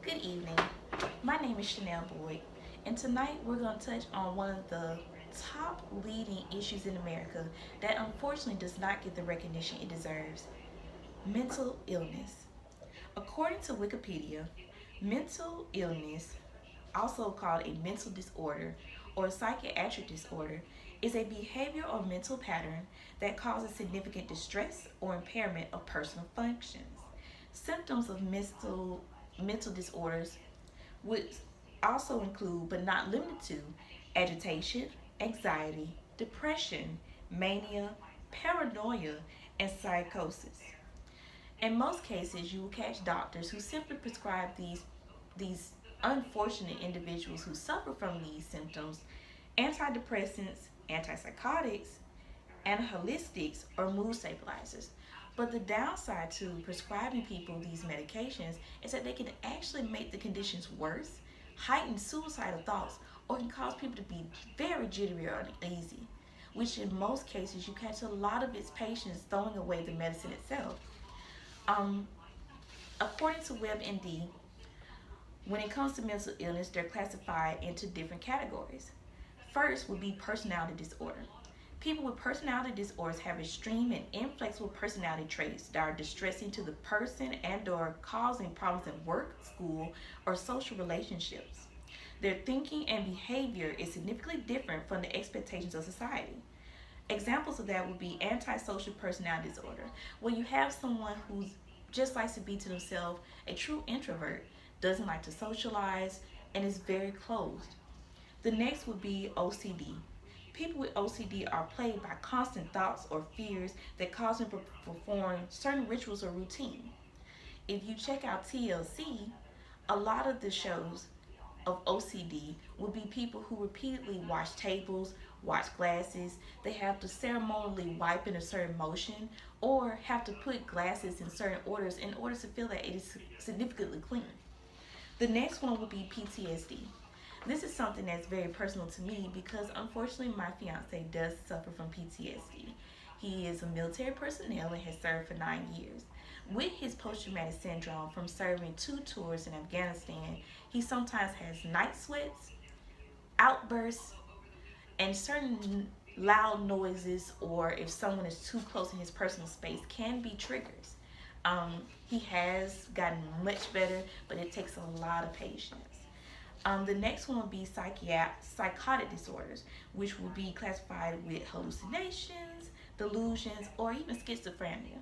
Good evening. My name is Chanel Boyd, and tonight we're going to touch on one of the top leading issues in America that unfortunately does not get the recognition it deserves: mental illness. According to Wikipedia, mental illness, also called a mental disorder or psychiatric disorder, is a behavior or mental pattern that causes significant distress or impairment of personal functions. Symptoms of mental disorders would also include, but not limited to, agitation, anxiety, depression, mania, paranoia, and psychosis. In most cases, you will catch doctors who simply prescribe these unfortunate individuals who suffer from these symptoms antidepressants, antipsychotics, anxiolytics, or mood stabilizers. But the downside to prescribing people these medications is that they can actually make the conditions worse, heighten suicidal thoughts, or can cause people to be very jittery or uneasy, which in most cases you catch a lot of its patients throwing away the medicine itself. Um, According to WebMD, when it comes to mental illness, they're classified into different categories. First would be personality disorder. People with personality disorders have extreme and inflexible personality traits that are distressing to the person and/or causing problems in work, school, or social relationships. Their thinking and behavior is significantly different from the expectations of society. Examples of that would be antisocial personality disorder, where you have someone who just likes to be to themselves, a true introvert, doesn't like to socialize, and is very closed. The next would be OCD. People with OCD are plagued by constant thoughts or fears that cause them to perform certain rituals or routine. If you check out TLC, a lot of the shows of OCD will be people who repeatedly wash tables, wash glasses, they have to ceremonially wipe in a certain motion, or have to put glasses in certain orders in order to feel that it is significantly clean. The next one would be PTSD. This is something that's very personal to me because unfortunately my fiance does suffer from PTSD. He is a military personnel and has served for 9 years. With his post-traumatic syndrome from serving 2 tours in Afghanistan, he sometimes has night sweats, outbursts, and certain loud noises, or if someone is too close in his personal space, can be triggers. He has gotten much better, but it takes a lot of patience. The next one would be psychotic disorders, which will be classified with hallucinations, delusions, or even schizophrenia,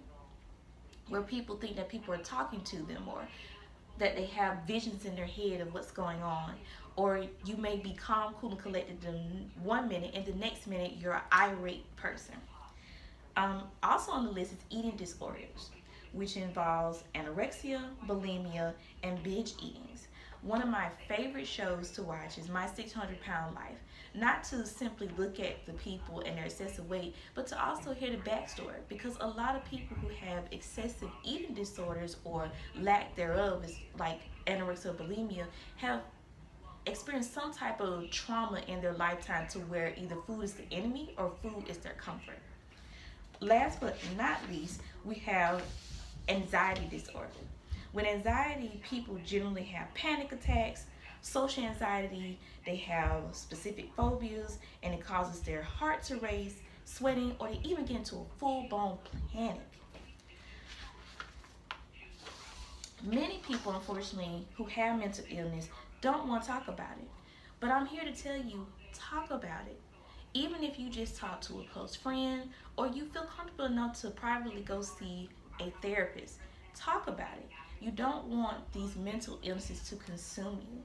where people think that people are talking to them or that they have visions in their head of what's going on. Or you may be calm, cool, and collected in 1 minute, and the next minute you're an irate person. Also on the list is eating disorders, which involves anorexia, bulimia, and binge eatings. One of my favorite shows to watch is My 600-Pound Life. Not to simply look at the people and their excessive weight, but to also hear the backstory. Because a lot of people who have excessive eating disorders or lack thereof, is like anorexia or bulimia, have experienced some type of trauma in their lifetime to where either food is the enemy or food is their comfort. Last but not least, we have anxiety disorder. With anxiety, people generally have panic attacks, social anxiety, they have specific phobias, and it causes their heart to race, sweating, or they even get into a full-blown panic. Many people, unfortunately, who have mental illness don't want to talk about it. But I'm here to tell you, talk about it. Even if you just talk to a close friend or you feel comfortable enough to privately go see a therapist, talk about it. You don't want these mental illnesses to consume you.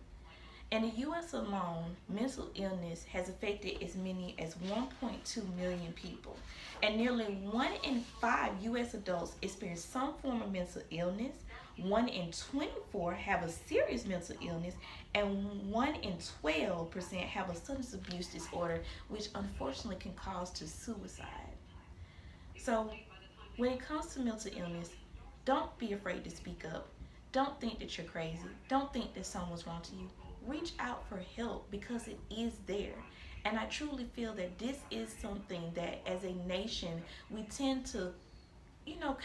In the US alone, mental illness has affected as many as 1.2 million people, and nearly 1 in 5 US adults experience some form of mental illness, 1 in 24 have a serious mental illness, and 1 in 12% have a substance abuse disorder, which unfortunately can cause to suicide. So, when it comes to mental illness, don't be afraid to speak up. Don't think that you're crazy. Don't think that someone's wrong to you. Reach out for help because it is there. And I truly feel that this is something that as a nation we tend to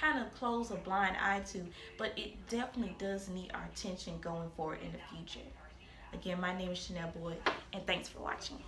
kind of close a blind eye to, but it definitely does need our attention going forward in the future. Again, my name is Chanel Boyd, and thanks for watching.